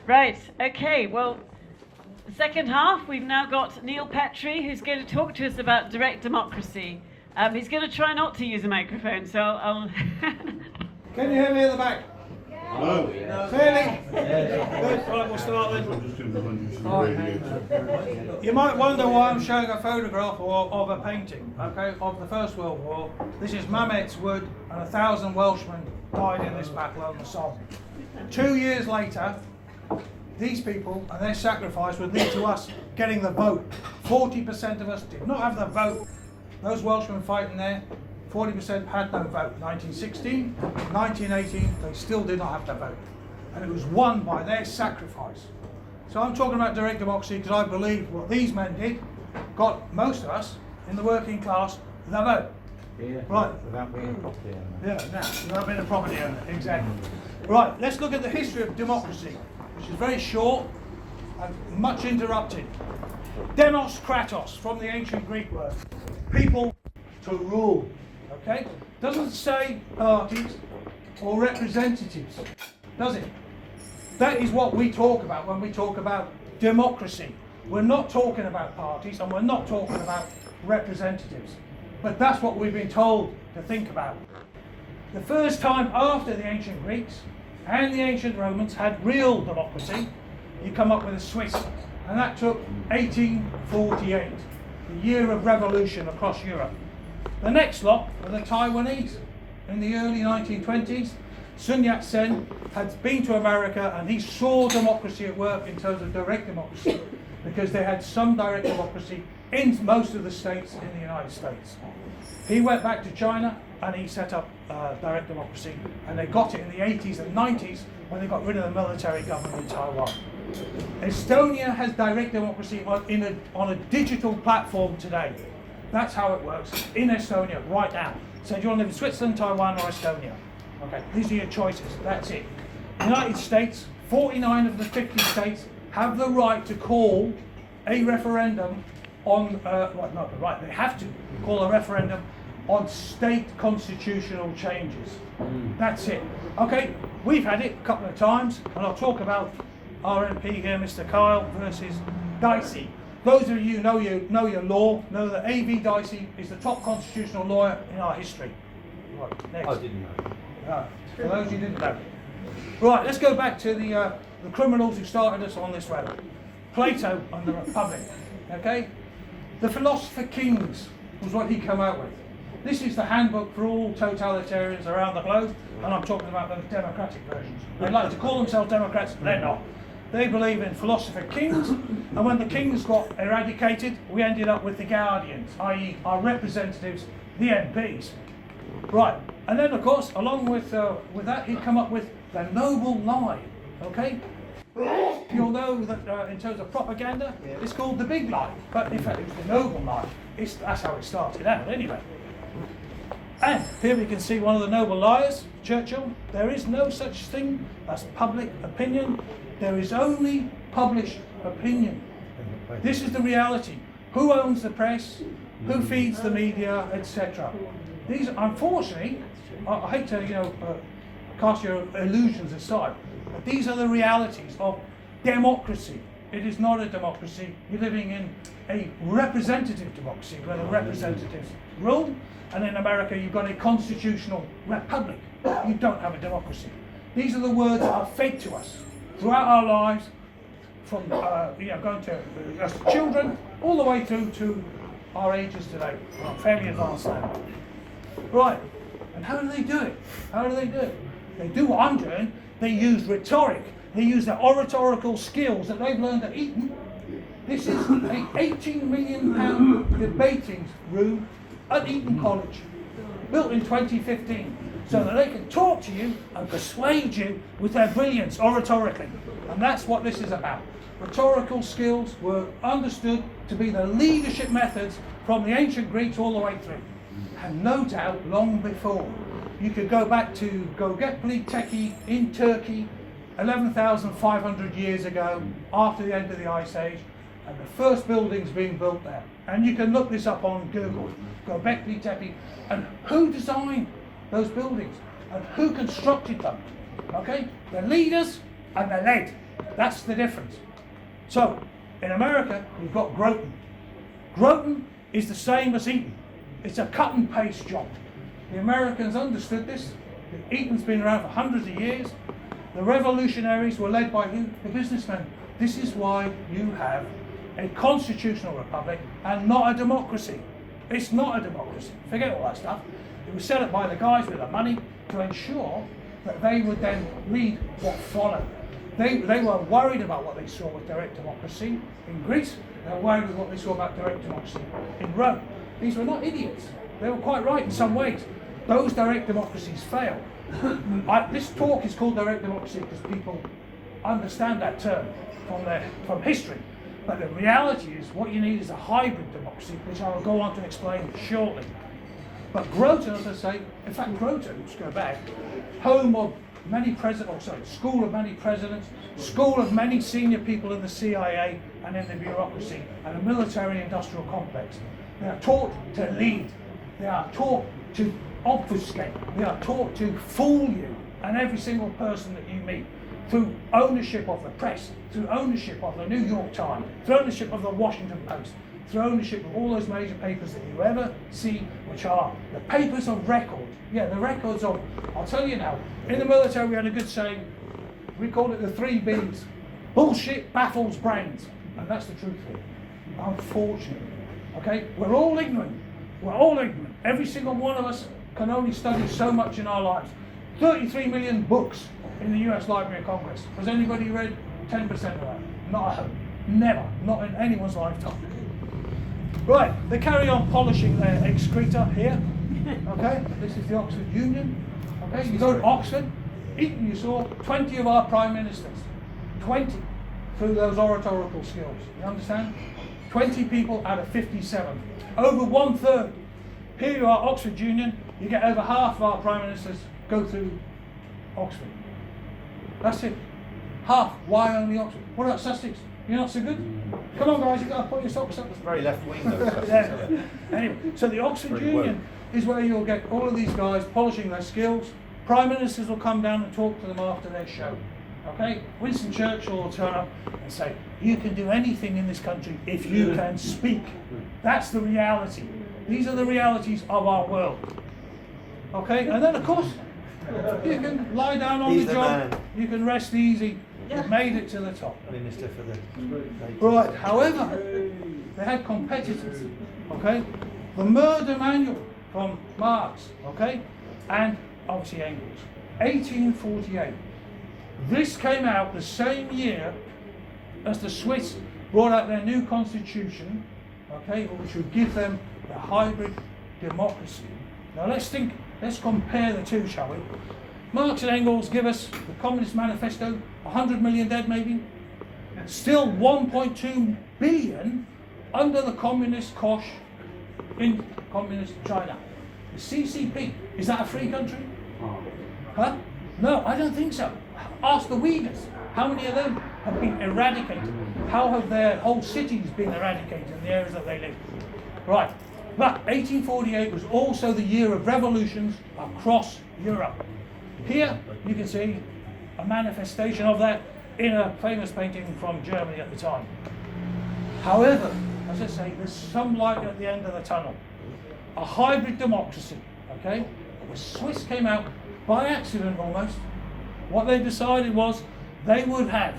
Right, okay, well, the second half, we've now got Neil Petrie, who's going to talk to us about direct democracy. He's going to try not to use a microphone, so I'll... Can you hear me at the back? Hello. Clearly? Good. Right, we'll start then. You might wonder why I'm showing a photograph of a painting, okay, of the First World War. This is Mamet's Wood, and 1,000 Welshmen died in this battle on the Somme. 2 years later, these people and their sacrifice would lead to us getting the vote. 40% of us did not have the vote. Those Welshmen fighting there, 40% had no vote. 1916, 1918, they still did not have the vote. And it was won by their sacrifice. So I'm talking about direct democracy because I believe what these men did got most of us in the working class the vote. Yeah, right. Without being a property owner. Yeah, now, without being a property owner, exactly. Right, let's look at the history of democracy, which is very short and much interrupted. Demos kratos, from the ancient Greek word, people to rule, okay? Doesn't say parties or representatives, does it? That is what we talk about when we talk about democracy. We're not talking about parties and we're not talking about representatives. But that's what we've been told to think about. The first time after the ancient Greeks and the ancient Romans had real democracy, you come up with the Swiss, and that took 1848, the year of revolution across Europe. The next lot were the Taiwanese. In the early 1920s, Sun Yat-sen had been to America and he saw democracy at work in terms of direct democracy, because they had some direct democracy in most of the states in the United States. He went back to China and he set up direct democracy, and they got it in the 80s and 90s when they got rid of the military government in Taiwan. Estonia has direct democracy on a digital platform today. That's how it works in Estonia right now. So do you want to live in Switzerland, Taiwan or Estonia? Okay, these are your choices, that's it. United States, 49 of the 50 states have the right to call a referendum on, they have to call a referendum on state constitutional changes. That's it. Okay, we've had it a couple of times, and I'll talk about our MP here, Mr. Kyle, versus Dicey. Those of you who know your law know that V Dicey is the top constitutional lawyer in our history. Right, next. I didn't know. For those who didn't know. Right, let's go back to the criminals who started us on this road. Plato and the Republic. Okay? The Philosopher Kings was what he came out with. This is the handbook for all totalitarians around the globe, and I'm talking about those democratic versions. They like to call themselves Democrats, they're not. They believe in philosopher kings, and when the kings got eradicated, we ended up with the guardians, i.e. our representatives, the MPs. Right, and then of course, along with that, he'd come up with the noble lie, okay? You'll know that in terms of propaganda, it's called the big lie, but in fact it was the noble lie. That's how it started out anyway. And here we can see one of the noble liars, Churchill. There is no such thing as public opinion. There is only published opinion. This is the reality. Who owns the press? Who feeds the media, etc. These, unfortunately, I hate to cast your illusions aside, but these are the realities of democracy. It is not a democracy. You're living in a representative democracy where the representatives rule, and in America you've got a constitutional republic. You don't have a democracy. These are the words that are fed to us throughout our lives, from going to as children all the way through to our ages today. I'm fairly advanced now. Right, and how do they do it? How do they do it? They do what I'm doing. They use rhetoric. They use their oratorical skills that they've learned at Eton. This is a £18 million debating room at Eton College, built in 2015, so that they can talk to you and persuade you with their brilliance oratorically. And that's what this is about. Rhetorical skills were understood to be the leadership methods from the ancient Greeks all the way through. And no doubt long before. You could go back to Göbekli Tepe in Turkey 11,500 years ago, after the end of the Ice Age, and the first buildings being built there. And you can look this up on Google, Göbekli Tepe, and who designed those buildings and who constructed them. Okay? The leaders and the led. That's the difference. So, in America, we've got Groton. Groton is the same as Eton. It's a cut and paste job. The Americans understood this. Eton's been around for hundreds of years. The revolutionaries were led by who? The businessmen. This is why you have a constitutional republic and not a democracy. It's not a democracy. Forget all that stuff. It was set up by the guys with the money to ensure that they would then lead what followed. They were worried about what they saw with direct democracy in Greece. They were worried with what they saw about direct democracy in Rome. These were not idiots. They were quite right in some ways. Those direct democracies failed. This talk is called direct democracy because people understand that term from history. But the reality is what you need is a hybrid democracy, which I will go on to explain shortly. But Groton, as I say, in fact Groton, let's go back, home of many presidents, school of many presidents, school of many senior people in the CIA and in the bureaucracy, and a military-industrial complex. They are taught to lead. They are taught to obfuscate. They are taught to fool you and every single person that you meet through ownership of the press, through ownership of the New York Times, through ownership of the Washington Post, through ownership of all those major papers that you ever see, which are the papers of record. Yeah, the records of, I'll tell you now, in the military we had a good saying, we called it the 3 Bs. Bullshit baffles brains. And that's the truth here. Unfortunately. Okay? We're all ignorant. We're all ignorant. Every single one of us can only study so much in our lives. 33 million books in the US Library of Congress. Has anybody read 10% of that? Not at home. Never. Not in anyone's lifetime. Right, they carry on polishing their excreta here. Okay, this is the Oxford Union. Okay, you go to Oxford, Eton, you saw 20 of our prime ministers. 20 through those oratorical skills. You understand? 20 people out of 57. Over 1/3. Here you are, Oxford Union, you get over half of our prime ministers go through Oxford. That's it. Half. Why only Oxford? What about Sussex? You're not so good? Come on guys, you've got to put your socks up. It's very left wing though. Yeah. Anyway, so the Oxford Pretty Union is where you'll get all of these guys polishing their skills. Prime ministers will come down and talk to them after their show. Okay? Winston Churchill will turn up and say, you can do anything in this country if you can speak. That's the reality. These are the realities of our world. Okay? And then of course, you can lie down on He's the the job. man. You can rest easy. You've made it to the top. Minister for the... Right, however, they had competitors, okay? The Murder Manual from Marx, okay? And obviously Engels. 1848. This came out the same year as the Swiss brought out their new constitution, okay, which would give them the hybrid democracy. Now let's compare the two, shall we? Marx and Engels give us the Communist Manifesto, 100 million dead maybe. Still 1.2 billion under the communist kosh in communist China. The CCP, is that a free country? Huh? No, I don't think so. Ask the Uyghurs. How many of them have been eradicated? How have their whole cities been eradicated in the areas that they live? Right. But 1848 was also the year of revolutions across Europe. Here you can see a manifestation of that in a famous painting from Germany at the time. However, as I say, there's some light at the end of the tunnel. A hybrid democracy, okay? The Swiss came out by accident almost. What they decided was they would have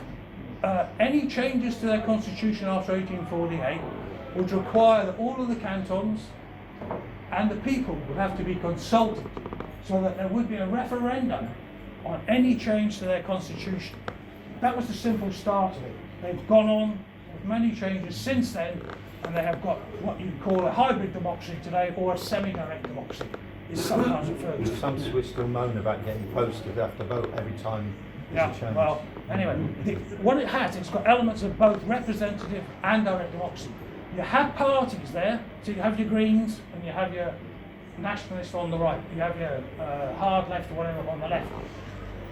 any changes to their constitution after 1848 would require that all of the cantons and the people would have to be consulted, so that there would be a referendum on any change to their constitution. That was the simple start of it. They've gone on with many changes since then, and they have got what you call a hybrid democracy today, or a semi-direct democracy, is sometimes referred to. Some Swiss still moan about getting posted after vote every time there's a change. Well, anyway, what it has, it's got elements of both representative and direct democracy. You have parties there, so you have your Greens and you have your nationalists on the right, you have your hard left or whatever on the left.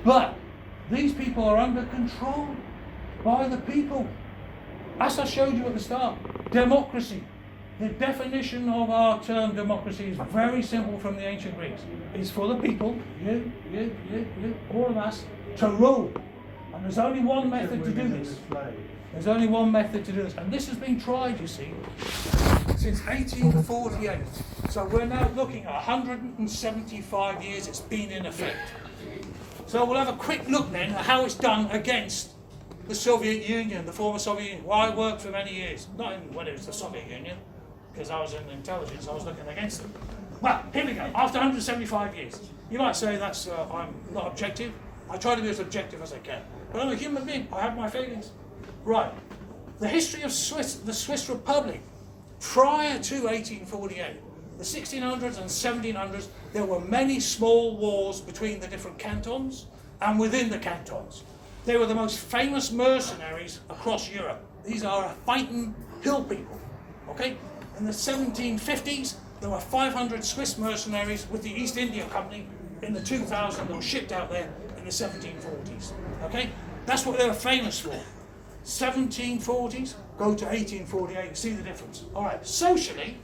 But these people are under control by the people. As I showed you at the start, democracy. The definition of our term democracy is very simple from the ancient Greeks. It's for the people, you, all of us, to rule. And there's only one method to do this. There's only one method to do this. And this has been tried, you see, since 1848. So we're now looking at 175 years it's been in effect. So we'll have a quick look then at how it's done against the Soviet Union, the former Soviet Union. Well, I worked for many years, not when it was the Soviet Union, because I was in intelligence, I was looking against them. Well, here we go, after 175 years. You might say that's I'm not objective. I try to be as objective as I can. But I'm a human being, I have my feelings. Right, the history of the Swiss Republic, prior to 1848, the 1600s and 1700s, there were many small wars between the different cantons and within the cantons. They were the most famous mercenaries across Europe. These are fighting hill people, okay? In the 1750s, there were 500 Swiss mercenaries with the East India Company in the 2000 that were shipped out there in the 1740s, okay? That's what they were famous for. 1740s, go to 1848, see the difference. All right, socially,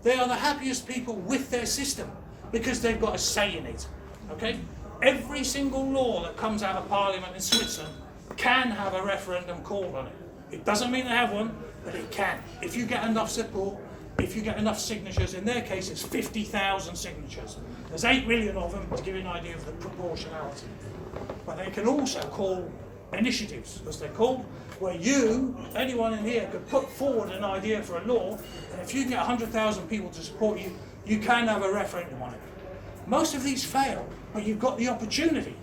they are the happiest people with their system because they've got a say in it, okay? Every single law that comes out of Parliament in Switzerland can have a referendum called on it. It doesn't mean they have one, but it can. If you get enough support, if you get enough signatures, in their case it's 50,000 signatures. There's 8 million of them to give you an idea of the proportionality. But they can also call initiatives, as they're called, where you, anyone in here, could put forward an idea for a law, and if you get 100,000 people to support you, you can have a referendum on it. Most of these fail, but you've got the opportunity.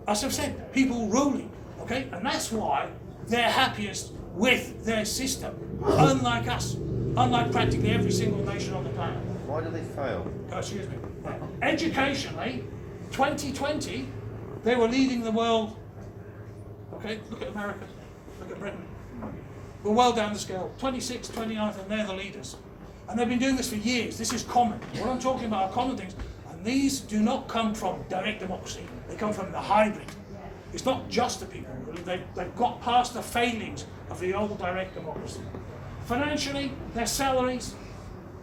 As I've said, people ruling, okay? And that's why they're happiest with their system, unlike us, unlike practically every single nation on the planet. Why do they fail? Excuse me. Educationally, 2020, they were leading the world. Okay, look at America, look at Britain. We're well down the scale, 26th, 29th, and they're the leaders. And they've been doing this for years. This is common. What I'm talking about are common things. And these do not come from direct democracy. They come from the hybrid. It's not just the people. They've got past the failings of the old direct democracy. Financially, their salaries,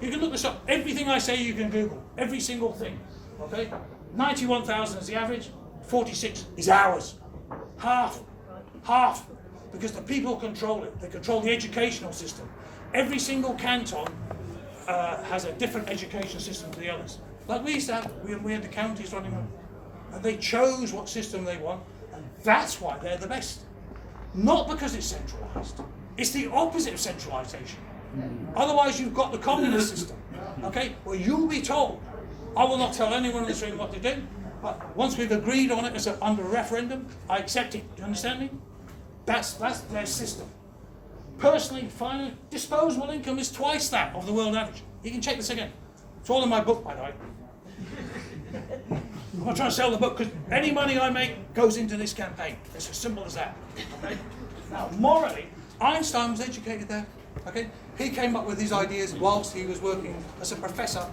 you can look this up. Everything I say you can Google. Every single thing. Okay? 91,000 is the average. 46 is ours. Half. Because the people control it. They control the educational system. Every single canton has a different education system to the others. Like we used to have, we had the counties running them. And they chose what system they want, and that's why they're the best. Not because it's centralised. It's the opposite of centralisation. Otherwise you've got the communist system. Okay? Well, you'll be told. I will not tell anyone in this room what to do, but once we've agreed on it as under a referendum, I accept it. Do you understand me? That's their system. Personally, finally, disposable income is twice that of the world average. You can check this again. It's all in my book, by the way. I'm not trying to sell the book because any money I make goes into this campaign. It's as simple as that. Okay? Now, morally, Einstein was educated there. Okay? He came up with these ideas whilst he was working as a professor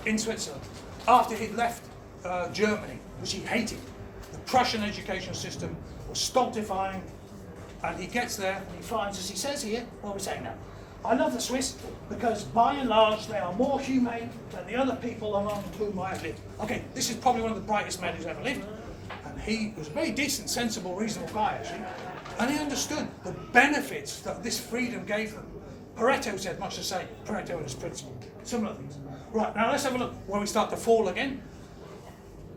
in Switzerland. After he'd left Germany, which he hated, the Prussian education system was stultifying, and he gets there and he finds, as he says here, what are we saying now? I love the Swiss because by and large they are more humane than the other people among whom I have lived. Okay, this is probably one of the brightest men who's ever lived. And he was a very decent, sensible, reasonable guy actually. And he understood the benefits that this freedom gave them. Pareto said much the same. Pareto and his principle. Similar things. Right, now let's have a look where we start to fall again.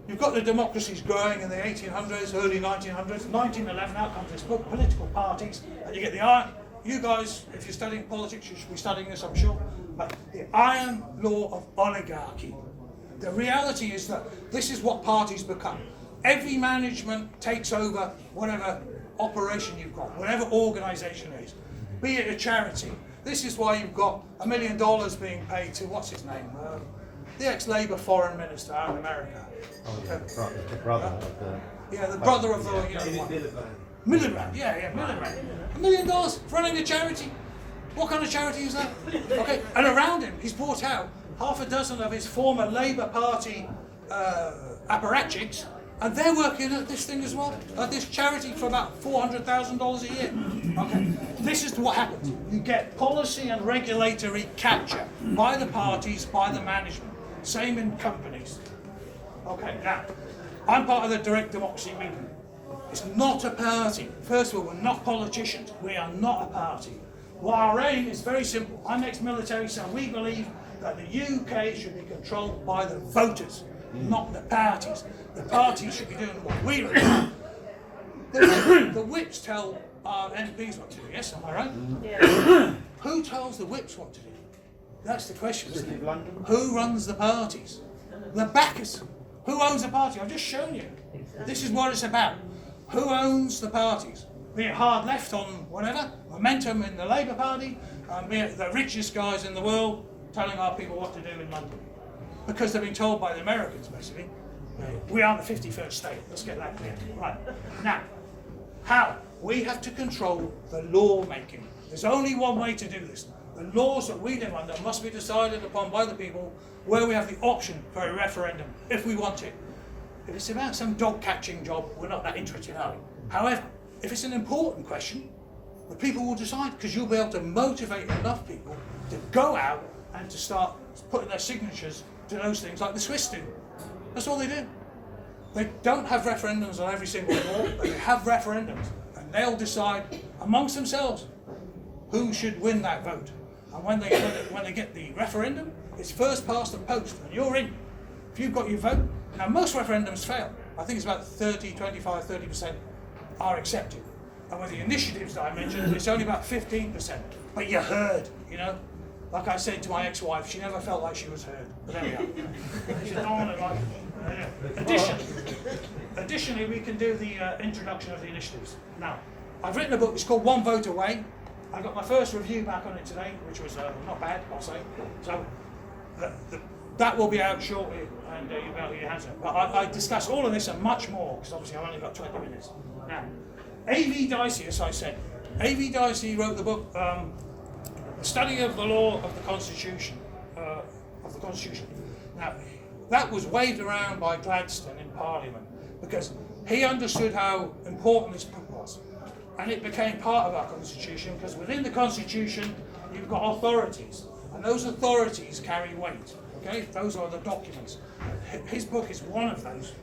You've got the democracies growing in the 1800s, early 1900s, 1911, out comes this book, political parties, and you get the iron. You guys, if you're studying politics, you should be studying this, I'm sure. But the iron law of oligarchy. The reality is that this is what parties become. Every management takes over whatever operation you've got, whatever organisation it is, be it a charity. This is why you've got $1 million being paid to, what's his name? The ex-Labour foreign minister out in America. Oh, yeah, the brother of the... Yeah, the brother of the, Miliband, Miliband. $1 million for running a charity. What kind of charity is that? Okay, and around him, he's brought out half a dozen of his former Labour Party apparatchiks, and they're working at this thing as well, at this charity for about $400,000 a year. Okay, this is what happens. You get policy and regulatory capture by the parties, by the management. Same in companies. Okay, now, I'm part of the direct democracy movement. It's not a party. First of all, we're not politicians. We are not a party. Well, our aim is very simple. I'm ex-military, so we believe that the UK should be controlled by the voters, not the parties. The parties should be doing what we do. The whips tell our MPs what to do, yes, am I right? Yeah. Who tells the whips what to do? That's the question, isn't it? Who runs the parties? The backers. Who owns the party? I've just shown you. This is what it's about. Who owns the parties? Be it hard left on whatever, momentum in the Labour Party, be it the richest guys in the world telling our people what to do in London. Because they've been told by the Americans, basically. We are the 51st state. Let's get that clear. Right. Now, how? We have to control the law making. There's only one way to do this. The laws that we live under must be decided upon by the people, where we have the option for a referendum, if we want it. If it's about some dog catching job, we're not that interested, are we? However, if it's an important question, the people will decide, because you'll be able to motivate enough people to go out and to start putting their signatures to those things like the Swiss do. That's all they do. They don't have referendums on every single law, but they have referendums, and they'll decide amongst themselves who should win that vote. And when they get the referendum, it's first past the post, and you're in. If you've got your vote. Now, most referendums fail. I think it's about 30% are accepted. And with the initiatives that I mentioned, it's only about 15%. But you're heard, you know. Like I said to my ex-wife, she never felt like she was heard. But there we are. She don't want to like. Additionally, we can do the introduction of the initiatives. Now, I've written a book. It's called One Vote Away. I got my first review back on it today, which was not bad, I'll say. So that will be out shortly, and you'll be able to get your hands on it. But I discuss all of this and much more, because obviously I've only got 20 minutes. Now, V Dicey, as I said, V Dicey wrote the book, Study of the Law of the Constitution. Now, that was waved around by Gladstone in Parliament, because he understood how important this book was. And it became part of our Constitution, because within the Constitution, you've got authorities, and those authorities carry weight. Okay, those are the documents. His book is one of those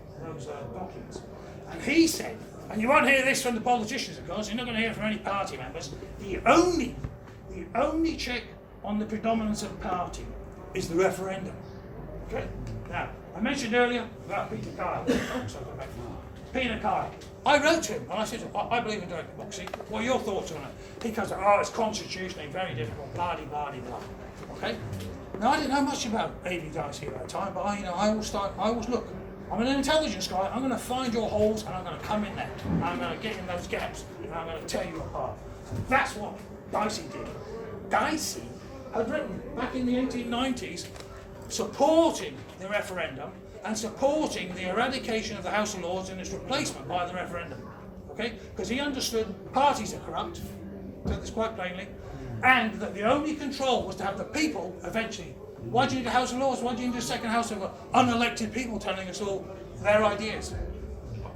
documents. And he said, and you won't hear this from the politicians, of course, you're not going to hear it from any party members, the only check on the predominance of party is the referendum. Okay? Now, I mentioned earlier about Peter Kyle. Peter Kyle. I wrote to him and I said, I believe in direct democracy. What are your thoughts on it? He goes, oh, it's constitutionally very difficult, blah, blah, blah. Okay? Now, I didn't know much about V Dicey at that time, but I always look. I'm an intelligence guy. I'm going to find your holes and I'm going to come in there. I'm going to get in those gaps and I'm going to tear you apart. That's what Dicey did. Dicey had written back in the 1890s supporting the referendum and supporting the eradication of the House of Lords and its replacement by the referendum. Okay? Because he understood parties are corrupt, said this quite plainly, and that the only control was to have the people eventually. Why do you need a House of Lords? Why do you need a second House of unelected people telling us all their ideas?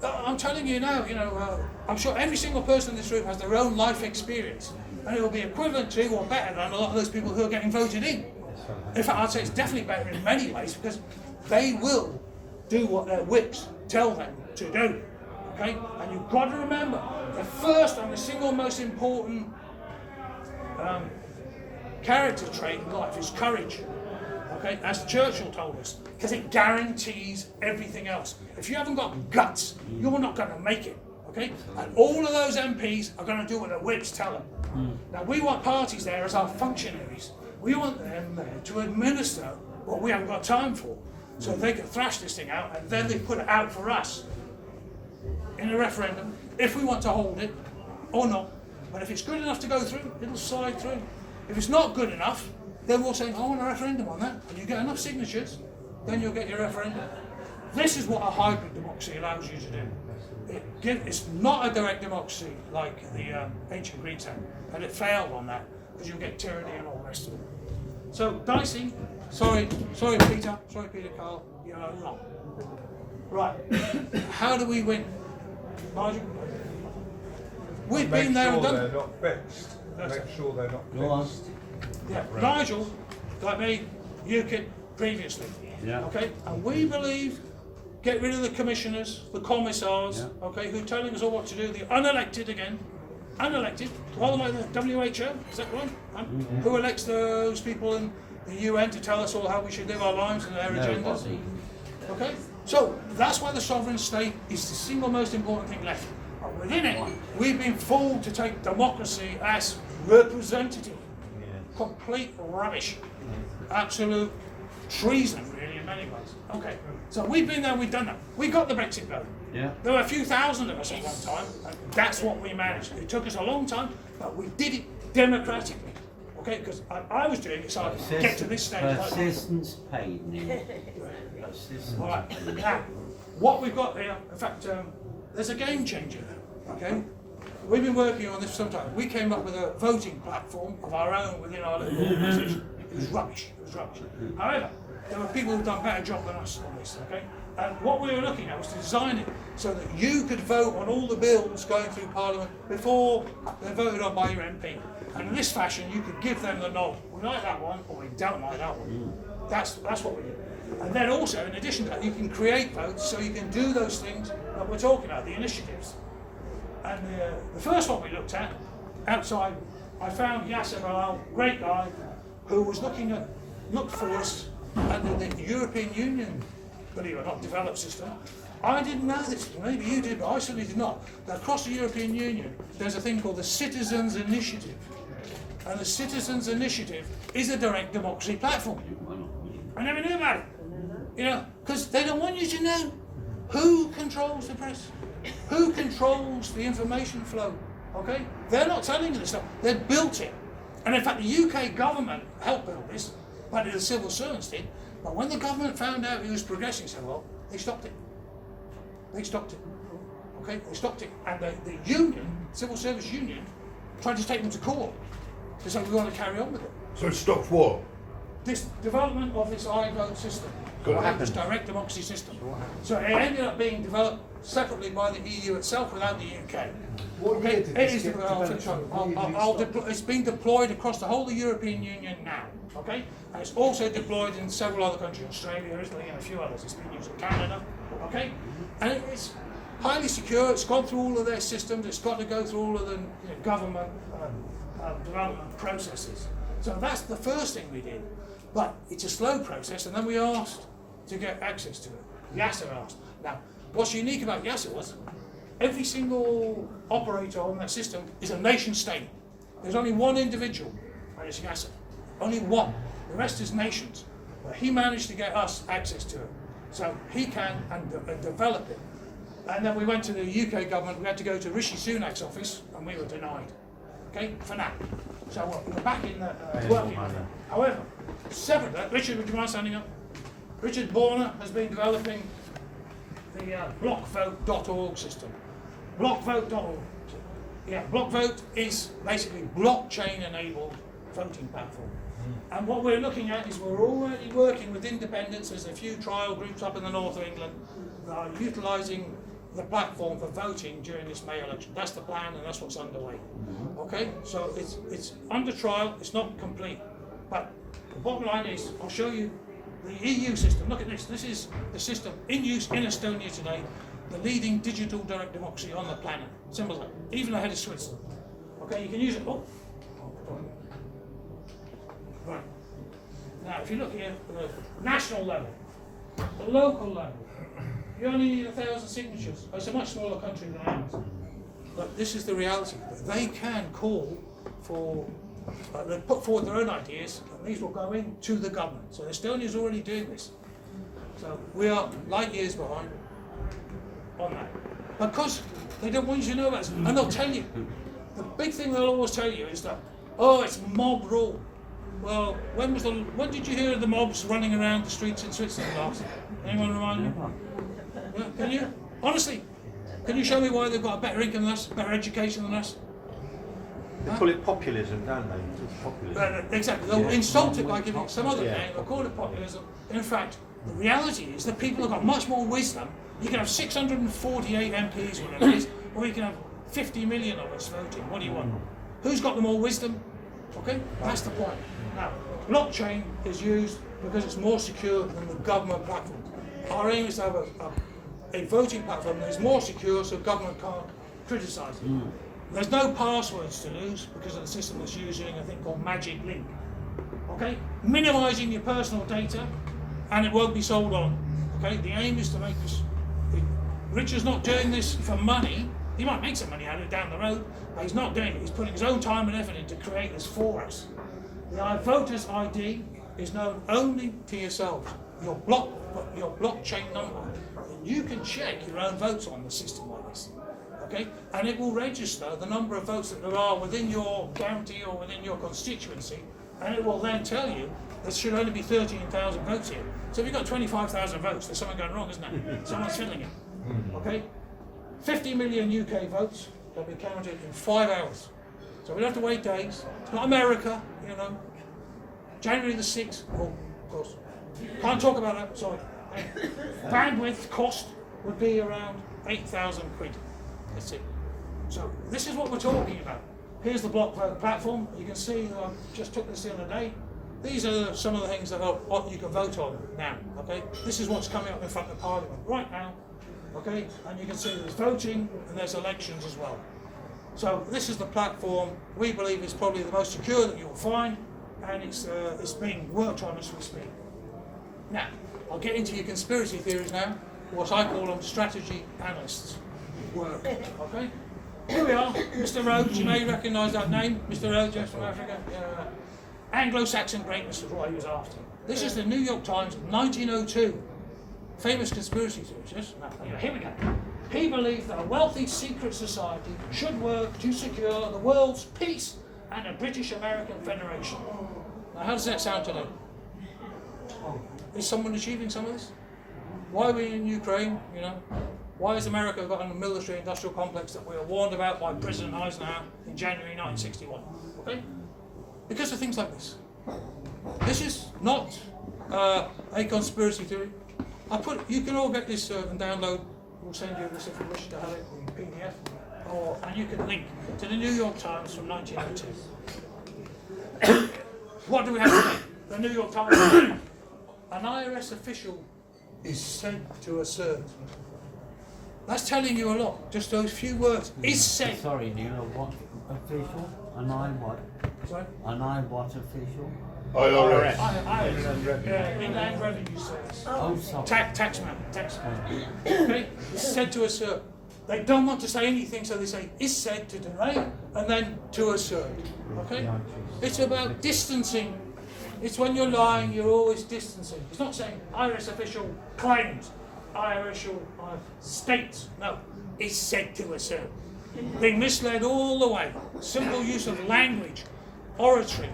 I'm telling you now, I'm sure every single person in this room has their own life experience, and it will be equivalent to or better than a lot of those people who are getting voted in. In fact, I'd say it's definitely better in many ways, because they will do what their whips tell them to do. Okay? And you've got to remember, the first and the single most important character trait in life is courage. Okay? As Churchill told us, because it guarantees everything else. If you haven't got guts, you're not going to make it. Okay? And all of those MPs are going to do what their whips tell them. Now, we want parties there as our functionaries. We want them there to administer what we haven't got time for, so they can thrash this thing out, and then they put it out for us in a referendum, if we want to hold it or not. But if it's good enough to go through, it'll slide through. If it's not good enough, then we'll say, I want a referendum on that, and you get enough signatures, then you'll get your referendum. This is what a hybrid democracy allows you to do. It's not a direct democracy like the ancient Greeks had, and it failed on that, because you'll get tyranny and all the rest of it. So, Dicey, sorry Peter Carl, you're wrong. Right, how do we win? Nigel? We've been there and done it. They're not fixed. Make sure they're not fixed. Yeah, Nigel, like me, UKIP previously. Yeah. Okay, and we believe get rid of the commissioners, the commissars, okay, who are telling us all what to do. The unelected again, unelected, rather like the WHO, is that right? Who elects those people in the UN to tell us all how we should live our lives and their agendas? Okay, so that's why the sovereign state is the single most important thing left. But within it, we've been fooled to take democracy as representative. Complete rubbish. Absolute treason, really, in many ways. Okay, so we've been there, we've done that. We got the Brexit vote. Yeah. There were a few thousand of us at one time, and that's what we managed. It took us a long time, but we did it democratically. Okay, because I was doing it so I could get to this stage. Persistence paid, Neil. All right, now, what we've got here, in fact, there's a game changer, okay? We've been working on this for some time. We came up with a voting platform of our own within our little organisation. It was rubbish, However, there were people who've done a better job than us on this, okay? And what we were looking at was to design it so that you could vote on all the bills going through Parliament before they're voted on by your MP. And in this fashion, you could give them the nod. We like that one, or we don't like that one. That's what we did. And then also, in addition to that, you can create votes so you can do those things that we're talking about, the initiatives. And the first one we looked at, outside, I found Yasser Bilal, great guy, who was looked for us under the European Union, believe it or not, developed system. I didn't know this, maybe you did, but I certainly did not. That across the European Union, there's a thing called the Citizens' Initiative. And the Citizens' Initiative is a direct democracy platform. I never knew about it. You know, because they don't want you to know who controls the press, who controls the information flow, okay? They're not telling you this stuff, they've built it. And in fact, the UK government helped build this, but the civil servants did. But when the government found out it was progressing so well, they stopped it. They stopped it, okay? They stopped it. And the union, civil service union, tried to take them to court to say we want to carry on with it. So it stopped what? This development of this iVote system, this direct democracy system. So it ended up being developed separately by the EU itself without the UK. It's being deployed across the whole of the European Union now, okay? And it's also deployed in several other countries, Australia, Italy, and a few others. It's been used in Canada, okay? And it's highly secure. It's gone through all of their systems. It's got to go through all of the government development processes. So that's the first thing we did. But it's a slow process, and then we asked to get access to it. Yasser asked. Now, what's unique about Yasser was every single operator on that system is a nation state. There's only one individual, and it's Yasser. Only one. The rest is nations. But he managed to get us access to it. So he can and develop it. And then we went to the UK government. We had to go to Rishi Sunak's office, and we were denied. Okay, for now. So we're back in the working on it. However, separately, Richard, would you mind standing up? Richard Borner has been developing the blockvote.org system. Blockvote.org. Yeah, Blockvote is basically blockchain-enabled voting platform. And what we're looking at is we're already working with independents. There's a few trial groups up in the north of England that are utilising the platform for voting during this May election. That's the plan, and that's what's underway. Okay, so it's under trial. It's not complete, but the bottom line is I'll show you the EU system. Look at this. This is the system in use in Estonia today, the leading digital direct democracy on the planet. Simple as that. Even ahead of Switzerland. Okay, you can use it. Right. Now, if you look here, the national level, the local level. You only need 1,000 signatures. It's a much smaller country than ours. But this is the reality. They can call for, they put forward their own ideas, and these will go in to the government. So Estonia is already doing this. So we are light years behind on that. Because they don't want you to know about it. And they'll tell you. The big thing they'll always tell you is that, oh, it's mob rule. Well, when did you hear of the mobs running around the streets in Switzerland last? Anyone remind me? Can you? Honestly, can you show me why they've got a better income than us, better education than us? They call it populism, don't they? It's populism. Exactly. They'll insult it by giving it some other name. They'll call it populism. In fact, the reality is that people have got much more wisdom. You can have 648 MPs, whatever it is, or you can have 50 million of us voting. What do you want? Who's got the more wisdom? Okay, that's the point. Now, blockchain is used because it's more secure than the government platform. Our aim is to have a a voting platform that is more secure so government can't criticise it. There's no passwords to lose because of the system that's using a thing called Magic Link. Okay? Minimising your personal data, and it won't be sold on. Okay? The aim is to make this. Richard's not doing this for money. He might make some money out of it down the road, but he's not doing it. He's putting his own time and effort in to create this for us. The voter's ID is known only to yourselves. Your blockchain number. And you can check your own votes on the system like this. Okay? And it will register the number of votes that there are within your county or within your constituency, and it will then tell you there should only be 13,000 votes here. So if you've got 25,000 votes, there's something going wrong, isn't there? Someone's fiddling it. Okay? 50 million UK votes can be counted in 5 hours. So we don't have to wait days. It's not America, you know. January the 6th, oh, of course. Can't talk about that, sorry. Bandwidth cost would be around 8,000 quid. That's it. So this is what we're talking about. Here's the block vote platform. You can see that I just took this the other day. These are some of the things that you can vote on now. Okay, this is what's coming up in front of Parliament right now. Okay, and you can see there's voting and there's elections as well. So this is the platform we believe is probably the most secure that you'll find, and it's being worked on as we speak. Now, I'll get into your conspiracy theories now, what I call them strategy analysts work. Okay? Here we are, Mr. Rhodes, you may recognise that name, Mr. Rhodes, yes, from Africa. Anglo-Saxon greatness is what he was after. This is the New York Times, 1902. Famous conspiracy theories, yes? Now, here we go. He believed that a wealthy secret society should work to secure the world's peace and a British-American Federation. Now, how does that sound today? Is someone achieving some of this? Why are we in Ukraine, you know? Why has America got a military-industrial complex that we were warned about by President Eisenhower in January 1961? Okay? Because of things like this. This is not a conspiracy theory. You can all get this and download. We'll send you this if you wish to have it in PDF, and you can link to the New York Times from 1902. What do we have today? The New York Times. An IRS official is said to assert. That's telling you a lot. Just those few words. Is said. Sorry, Neil, what official? An I what? Sorry? An I what official? IRS. Inland Revenue Service. Oh, sorry. Taxman. Okay? Is said to assert. They don't want to say anything, so they say is said to deny and then to assert. Okay? It's about distancing. It's when you're lying, you're always distancing. It's not saying IRS official claims, IRS states. No, it's said to assert. Being misled all the way. Simple use of language, oratory,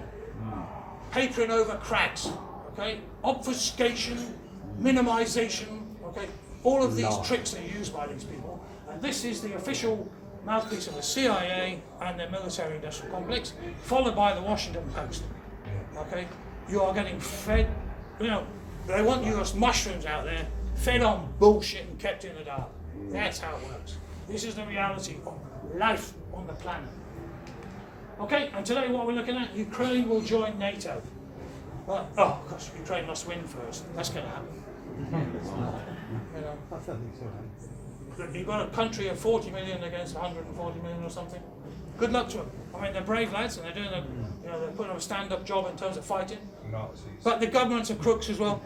papering over cracks, okay? Obfuscation, minimization, okay? All of these tricks are used by these people. And this is the official mouthpiece of the CIA and their military-industrial complex, followed by the Washington Post. Okay? You are getting fed, you know, they want you as mushrooms out there, fed on bullshit and kept in the dark. That's how it works. This is the reality of life on the planet. Okay, and today what we're looking at, Ukraine will join NATO. But, oh gosh, Ukraine must win first. That's going to happen. You know, you've got a country of 40 million against 140 million or something. Good luck to them. I mean, they're brave lads, and they're doing they're putting up a stand-up job in terms of fighting. Nazis. But the governments are crooks as well.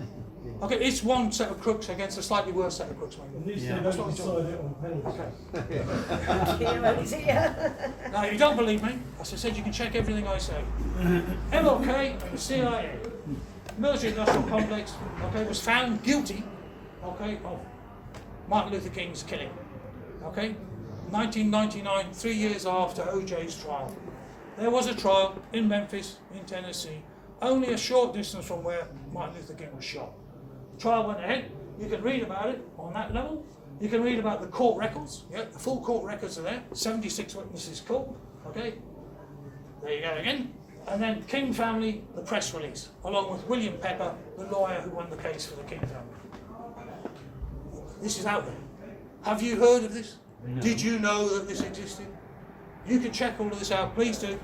Okay, it's one set of crooks against a slightly worse set of crooks, maybe. At least they don't decide it on penalty. Okay. Now, you don't believe me. As I said, you can check everything I say. MLK and the CIA, military-industrial complex, okay, was found guilty, okay, of Martin Luther King's killing. Okay, 1999, 3 years after OJ's trial. There was a trial in Memphis, in Tennessee, only a short distance from where Martin Luther King was shot. The trial went ahead. You can read about it on that level. You can read about the court records. Yeah, the full court records are there. 76 witnesses called. Okay, there you go again. And then King family, the press release, along with William Pepper, the lawyer who won the case for the King family. This is out there. Have you heard of this? No. Did you know that this existed? You can check all of this out. Please do.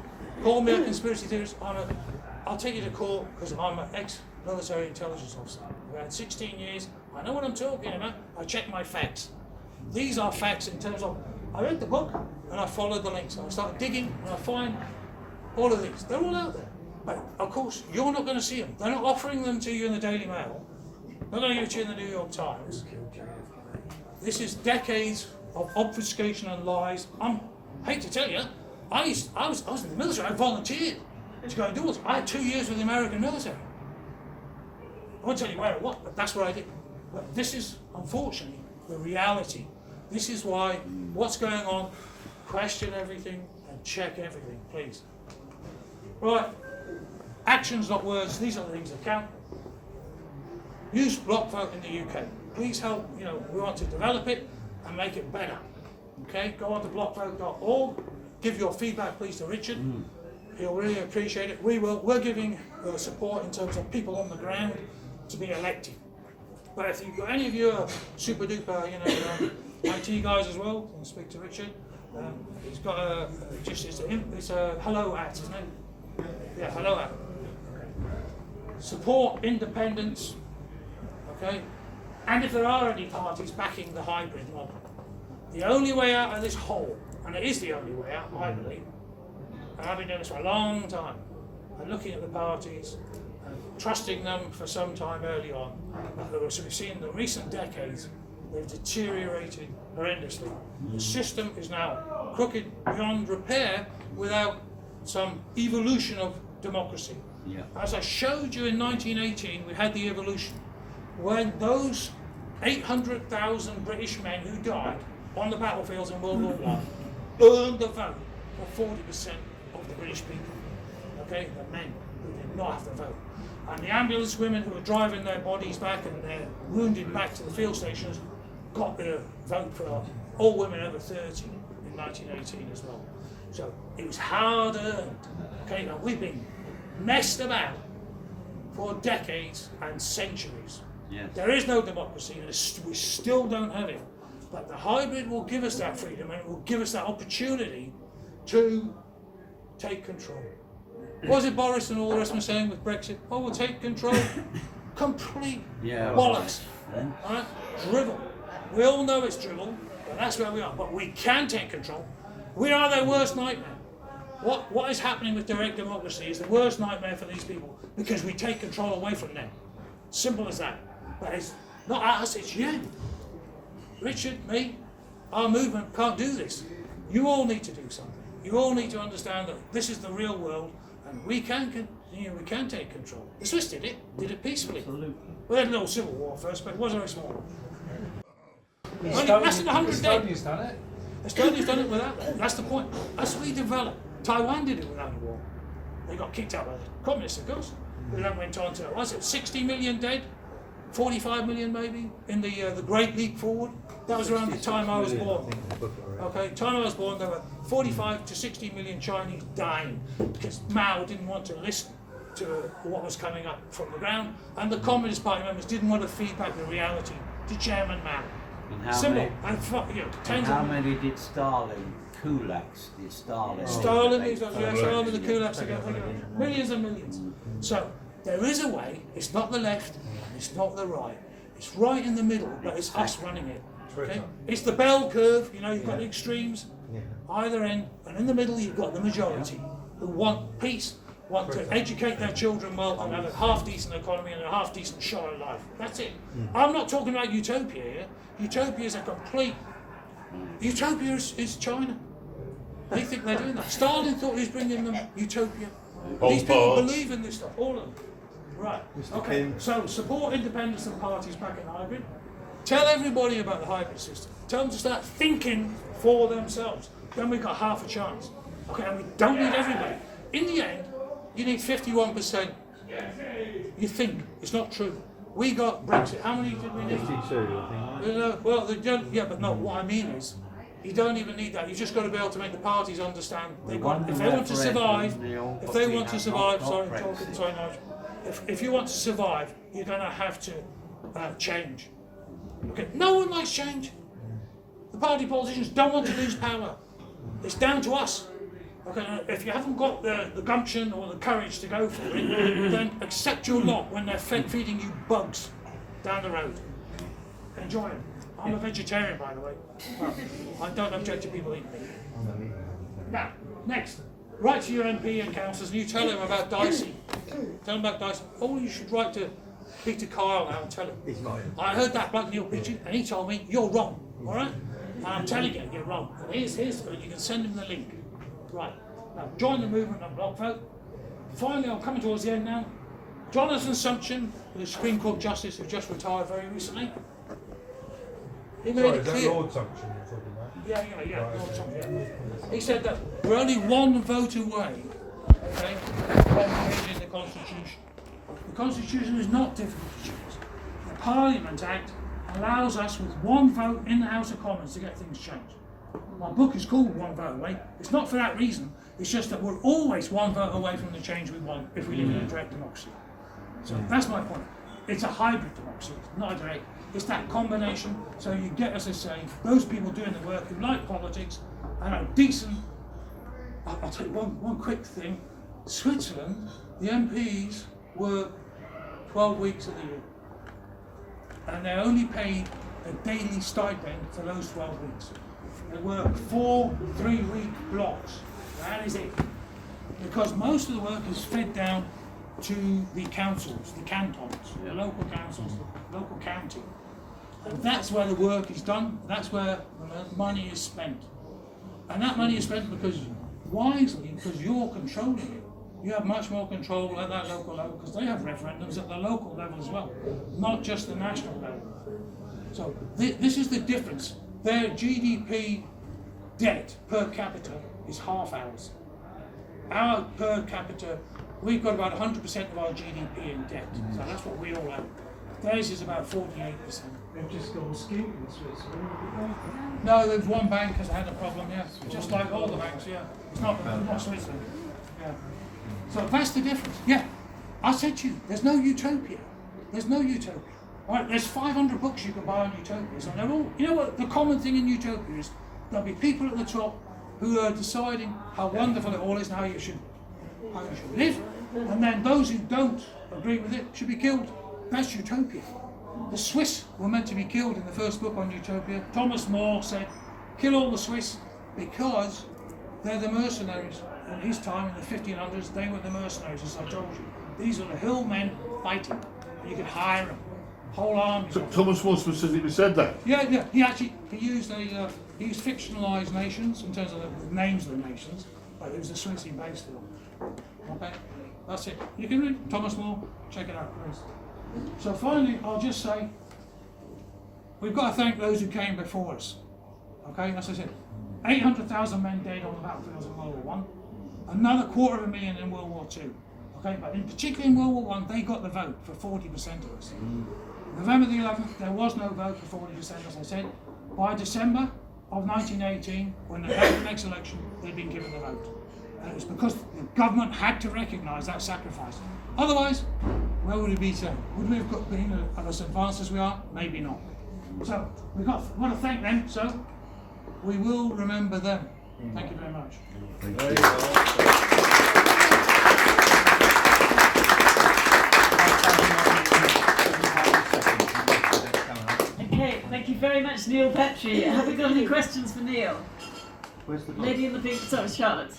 Call me a conspiracy theorist. I'll take you to court because I'm an ex-military intelligence officer. I had 16 years. I know what I'm talking about. I check my facts. These are facts in terms of, I read the book and I followed the links. I started digging and I find all of these. They're all out there. But of course, you're not going to see them. They're not offering them to you in the Daily Mail. They're not going to give it to you in the New York Times. This is decades of obfuscation and lies. I hate to tell you, I was in the military. I volunteered to go and do it. I had 2 years with the American military. I won't tell you where or what, but that's what I did. But this is, unfortunately, the reality. This is why what's going on, question everything and check everything, please. Right, actions, not words. These are the things that count. Use block vote in the UK. Please help, we want to develop it and make it better. Okay, go on to blockvote.org. Give your feedback, please, to Richard. He'll really appreciate it. We're giving support in terms of people on the ground to be elected. But if you've got any of your super duper, IT guys as well, can speak to Richard. He's got it's a hello at, isn't it? Yeah, hello at. Support independence. Okay, and if there are any parties backing the hybrid model, the only way out of this hole, and it is the only way out, I believe, and I've been doing this for a long time, and looking at the parties and trusting them for some time early on, but we've seen in the recent decades they've deteriorated horrendously. The system is now crooked beyond repair without some evolution of democracy. Yeah. As I showed you in 1918, we had the evolution. When those 800,000 British men who died on the battlefields in World War I earned the vote for 40% of the British people. Okay, the men who did not have to vote. And the ambulance women who were driving their bodies back and their wounded back to the field stations got the vote for all women over 30 in 1918 as well. So it was hard earned. Okay, now we've been messed about for decades and centuries. Yes. There is no democracy, and we still don't have it. But the hybrid will give us that freedom, and it will give us that opportunity to take control. What was it Boris and all the rest of them saying with Brexit? Oh, we'll take control. Complete bollocks. Right. All right? Drivel. We all know it's drivel, but that's where we are. But we can take control. We are their worst nightmare. What is happening with direct democracy is the worst nightmare for these people because we take control away from them. Simple as that. But it's not us, it's you. Richard, me, our movement can't do this. You all need to do something. You all need to understand that this is the real world and we can take control. The Swiss did it peacefully. Absolutely. Well, they had a little civil war first, but it was very small. Only lasted 100 days. Estonia's done it. Estonia's done it without that. That's the point. As we develop, Taiwan did it without a war. They got kicked out by the communists, of course. They then went on to, was it 60 million dead? 45 million maybe in the Great Leap Forward. That was around the time I was born. Okay, time I was born, there were 45 to 60 million Chinese dying because Mao didn't want to listen to what was coming up from the ground, and the Communist Party members didn't want to feed back the reality to Chairman Mao. And how Simple. many? And And how many did Stalin? Kulaks did Stalin? Stalin, Stalin, the kulaks, millions and millions. So there is a way. It's not the left, and it's not the right. It's right in the middle, but it's us running it. Okay? It's the bell curve. You've got the extremes, either end, and in the middle you've got the majority who want peace, want to educate their children well, and have a half-decent economy and a half-decent shot of life. That's it. I'm not talking about utopia here. Utopia is a complete. Utopia is China. They think they're doing that. Stalin thought he was bringing them utopia. These people believe in this stuff, all of them. Right. Okay. So support independence and parties back in hybrid. Tell everybody about the hybrid system. Tell them to start thinking for themselves. Then we've got half a chance. Okay, and we don't need everybody. In the end, you need 51%. You think it's not true. We got Brexit. How many did we need? 52, I think. Well, they don't. Yeah, but no. What I mean is, you don't even need that. You just got to be able to make the parties understand. If they want to survive, sorry, Nigel. If you want to survive, you're going to have to change. Okay, no one likes change. The party politicians don't want to lose power. It's down to us. Okay, if you haven't got the gumption or the courage to go for it, then accept your lot when they're feeding you bugs down the road. enjoy it. I'm a vegetarian, by the way. Well, I don't object to people eating meat. Now, next, write to your MP and councillors and you tell them about Dicey. Tell them about Dicey. Oh, you should write to Peter Kyle now and tell him. I heard that bloke Neil preaching and he told me, you're wrong, all right? And I'm telling you, you're wrong. And here's you can send him the link. Right, now join the movement and block vote. Finally, I'm coming towards the end now. Jonathan Sumption, the Supreme Court Justice who just retired very recently. He made Sorry, it is that clear. Lord Sumption you're talking about? Yeah, Right, Lord okay. Sumption, yeah. He said that we're only one vote away, okay, from changing the Constitution. The Constitution is not difficult to change. The Parliament Act allows us with one vote in the House of Commons to get things changed. My book is called One Vote Away. It's not for that reason. It's just that we're always one vote away from the change we want if we live in a direct democracy. So that's my point. It's a hybrid democracy, not a direct. It's that combination, so you get, as I say, those people doing the work who like politics and are decent. I'll tell you one quick thing. Switzerland, the MPs work 12 weeks of the year. And they're only paid a daily stipend for those 12 weeks. They work 4 3-week blocks. That is it. Because most of the work is fed down to the councils, the cantons, the local councils, the local county. And that's where the work is done, that's where the money is spent. And that money is spent because wisely, because you're controlling it. You have much more control at that local level because they have referendums at the local level as well, not just the national level. So this is the difference. Their GDP debt per capita is half ours. Our per capita, we've got about 100% of our GDP in debt, so that's what we all have. Theirs is about 48%. They've just gone skint in Switzerland, haven't they? No, there's one bank has had a problem, yeah. Just like all the banks, yeah. It's not Switzerland. Yeah. So that's the difference. Yeah. I said to you, there's no utopia. There's no utopia. All right, there's 500 books you can buy on utopias, and they're all, you know what, the common thing in utopia is there'll be people at the top who are deciding how wonderful it all is and how you should live, and then those who don't agree with it should be killed. That's utopia. The Swiss were meant to be killed in the first book on utopia. Thomas More said, kill all the Swiss because they're the mercenaries. In his time, in the 1500s, they were the mercenaries, as I told you. These are the hill men fighting. You could hire them, whole armies. Thomas More specifically said that. Yeah. He used fictionalised nations in terms of the names of the nations, but it was the Swiss he based it on. Okay, that's it. You can read Thomas More. Check it out, please. So finally, I'll just say, we've got to thank those who came before us. Okay, as I said, 800,000 men dead on the battlefields in World War I, another 250,000 in World War II. Okay, but in particular in World War I, they got the vote for 40% of us. November the 11th, there was no vote for 40%, as I said. By December of 1918, when they had the next election, they'd been given the vote. And it was because the government had to recognise that sacrifice. Otherwise, where would it be today? Would we have been as advanced as we are? Maybe not. So we want to thank them. So we will remember them. Thank you very much. Okay, thank you very much, Neil Petrie. Have we got any questions for Neil? Where's the Lady in the pink, sorry, Charlotte.